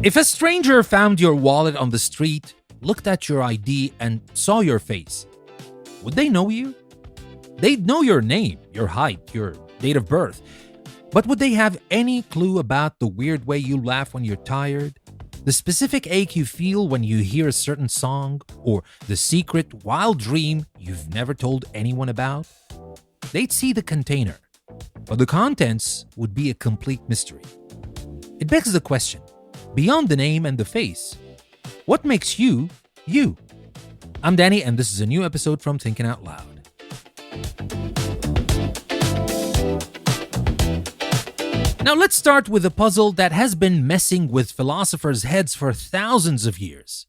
If a stranger found your wallet on the street, looked at your ID, and saw your face, would they know you? They'd know your name, your height, your date of birth. But would they have any clue about the weird way you laugh when you're tired? The specific ache you feel when you hear a certain song? Or the secret, wild dream you've never told anyone about? They'd see the container, but the contents would be a complete mystery. It begs the question, beyond the name and the face, what makes you, you? I'm Danny, and this is a new episode from Thinking Out Loud. Now let's start with a puzzle that has been messing with philosophers' heads for thousands of years.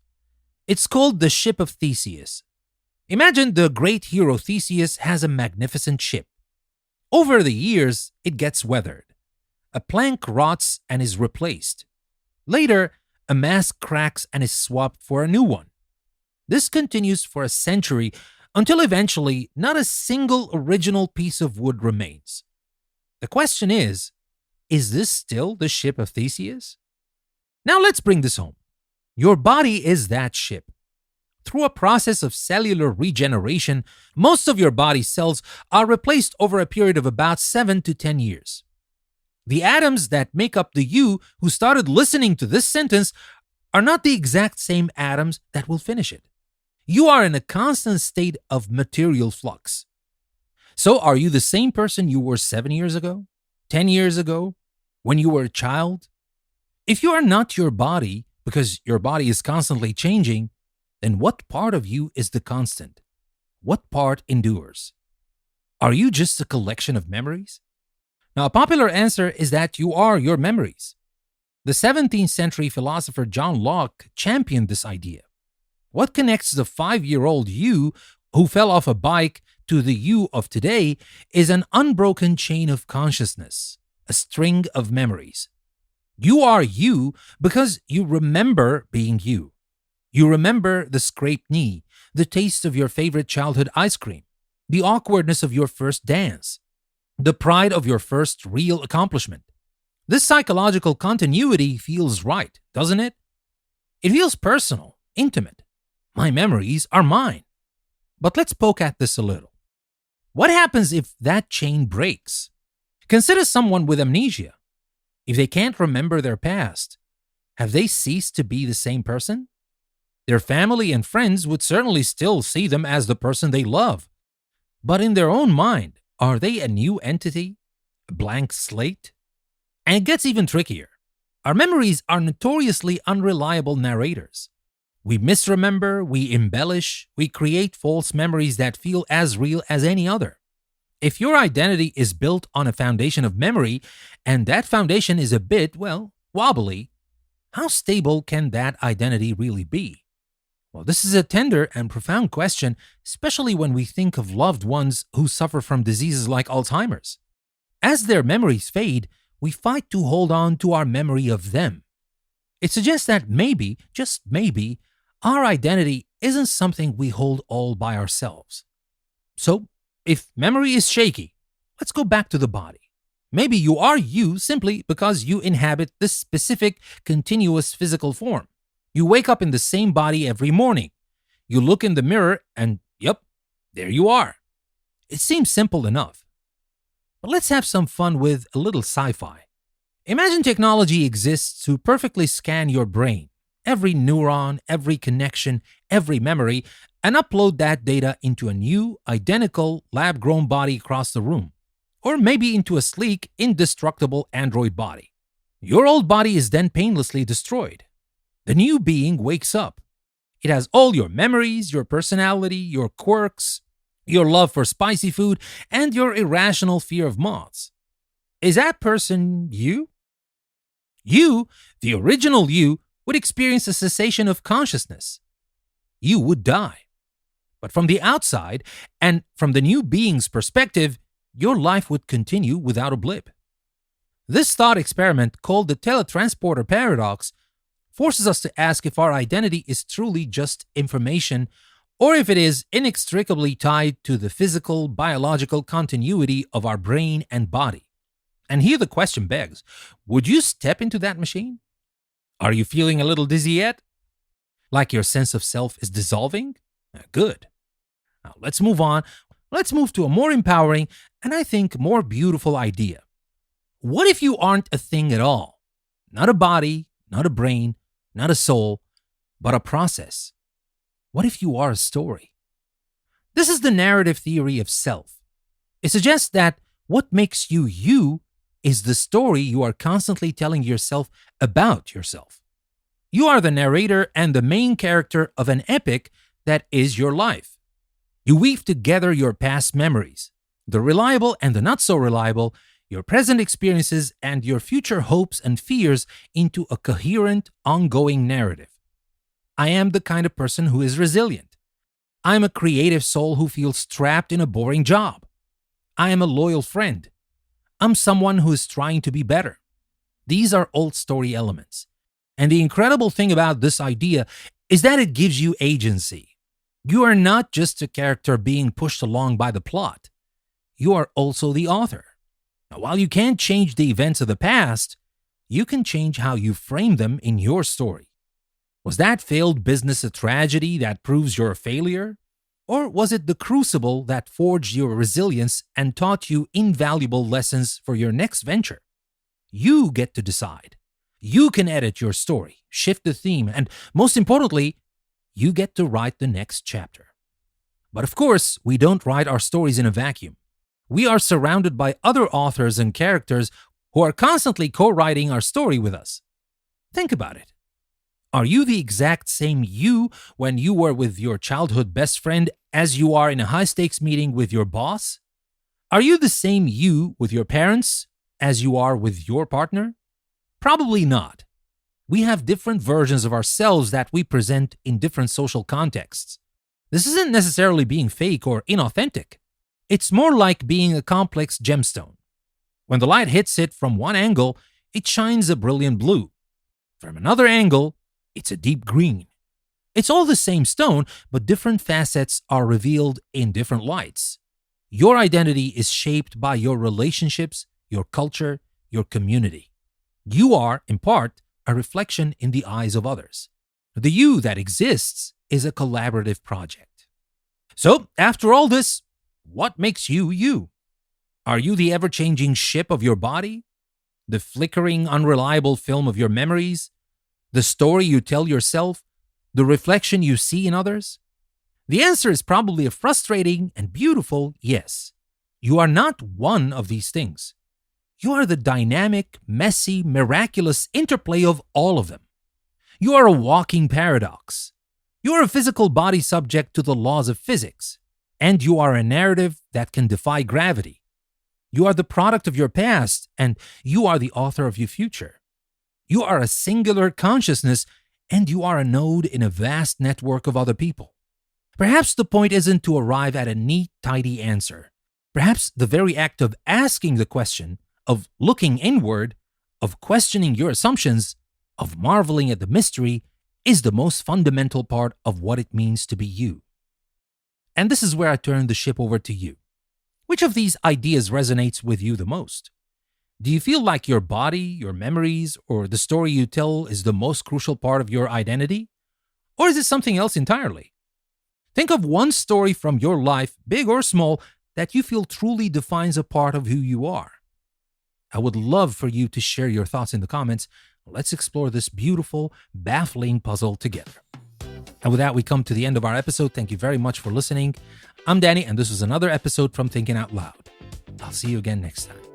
It's called the Ship of Theseus. Imagine the great hero Theseus has a magnificent ship. Over the years, it gets weathered. A plank rots and is replaced. Later, a mast cracks and is swapped for a new one. This continues for a century until eventually not a single original piece of wood remains. The question is this still the Ship of Theseus? Now let's bring this home. Your body is that ship. Through a process of cellular regeneration, most of your body's cells are replaced over a period of about 7 to 10 years. The atoms that make up the you who started listening to this sentence are not the exact same atoms that will finish it. You are in a constant state of material flux. So are you the same person you were 7 years ago? 10 years ago? When you were a child? If you are not your body, because your body is constantly changing, then what part of you is the constant? What part endures? Are you just a collection of memories? Now, a popular answer is that you are your memories. The 17th century philosopher John Locke championed this idea. What connects the 5-year-old you who fell off a bike to the you of today is an unbroken chain of consciousness, a string of memories. You are you because you remember being you. You remember the scraped knee, the taste of your favorite childhood ice cream, the awkwardness of your first dance, the pride of your first real accomplishment. This psychological continuity feels right, doesn't it? It feels personal, intimate. My memories are mine. But let's poke at this a little. What happens if that chain breaks? Consider someone with amnesia. If they can't remember their past, have they ceased to be the same person? Their family and friends would certainly still see them as the person they love. But in their own mind, are they a new entity? A blank slate? And it gets even trickier. Our memories are notoriously unreliable narrators. We misremember, we embellish, we create false memories that feel as real as any other. If your identity is built on a foundation of memory, and that foundation is a bit, wobbly, how stable can that identity really be? Well, this is a tender and profound question, especially when we think of loved ones who suffer from diseases like Alzheimer's. As their memories fade, we fight to hold on to our memory of them. It suggests that maybe, just maybe, our identity isn't something we hold all by ourselves. So, if memory is shaky, let's go back to the body. Maybe you are you simply because you inhabit this specific, continuous physical form. You wake up in the same body every morning. You look in the mirror and, yep, there you are. It seems simple enough. But let's have some fun with a little sci-fi. Imagine technology exists to perfectly scan your brain, every neuron, every connection, every memory, and upload that data into a new, identical, lab-grown body across the room. Or maybe into a sleek, indestructible android body. Your old body is then painlessly destroyed. The new being wakes up. It has all your memories, your personality, your quirks, your love for spicy food, and your irrational fear of moths. Is that person you? You, the original you, would experience a cessation of consciousness. You would die. But from the outside, and from the new being's perspective, your life would continue without a blip. This thought experiment, called the teletransporter paradox, forces us to ask if our identity is truly just information or if it is inextricably tied to the physical, biological continuity of our brain and body. And here the question begs, would you step into that machine? Are you feeling a little dizzy yet? Like your sense of self is dissolving? Good. Now let's move on. Let's move to a more empowering and I think more beautiful idea. What if you aren't a thing at all? Not a body, not a brain, not a soul, but a process. What if you are a story? This is the narrative theory of self. It suggests that what makes you you is the story you are constantly telling yourself about yourself. You are the narrator and the main character of an epic that is your life. You weave together your past memories, the reliable and the not so reliable, your present experiences and your future hopes and fears into a coherent, ongoing narrative. I am the kind of person who is resilient. I am a creative soul who feels trapped in a boring job. I am a loyal friend. I'm someone who is trying to be better. These are old story elements. And the incredible thing about this idea is that it gives you agency. You are not just a character being pushed along by the plot. You are also the author. Now, while you can't change the events of the past, you can change how you frame them in your story. Was that failed business a tragedy that proves you're a failure? Or was it the crucible that forged your resilience and taught you invaluable lessons for your next venture? You get to decide. You can edit your story, shift the theme, and most importantly, you get to write the next chapter. But of course, we don't write our stories in a vacuum. We are surrounded by other authors and characters who are constantly co-writing our story with us. Think about it. Are you the exact same you when you were with your childhood best friend as you are in a high-stakes meeting with your boss? Are you the same you with your parents as you are with your partner? Probably not. We have different versions of ourselves that we present in different social contexts. This isn't necessarily being fake or inauthentic. It's more like being a complex gemstone. When the light hits it from one angle, it shines a brilliant blue. From another angle, it's a deep green. It's all the same stone, but different facets are revealed in different lights. Your identity is shaped by your relationships, your culture, your community. You are, in part, a reflection in the eyes of others. The you that exists is a collaborative project. So, after all this, what makes you you? Are you the ever-changing ship of your body? The flickering, unreliable film of your memories? The story you tell yourself? The reflection you see in others? The answer is probably a frustrating and beautiful yes. You are not one of these things. You are the dynamic, messy, miraculous interplay of all of them. You are a walking paradox. You are a physical body subject to the laws of physics. And you are a narrative that can defy gravity. You are the product of your past, and you are the author of your future. You are a singular consciousness, and you are a node in a vast network of other people. Perhaps the point isn't to arrive at a neat, tidy answer. Perhaps the very act of asking the question, of looking inward, of questioning your assumptions, of marveling at the mystery, is the most fundamental part of what it means to be you. And this is where I turn the ship over to you. Which of these ideas resonates with you the most? Do you feel like your body, your memories, or the story you tell is the most crucial part of your identity? Or is it something else entirely? Think of one story from your life, big or small, that you feel truly defines a part of who you are. I would love for you to share your thoughts in the comments. Let's explore this beautiful, baffling puzzle together. And with that, we come to the end of our episode. Thank you very much for listening. I'm Danny, and this was another episode from Thinking Out Loud. I'll see you again next time.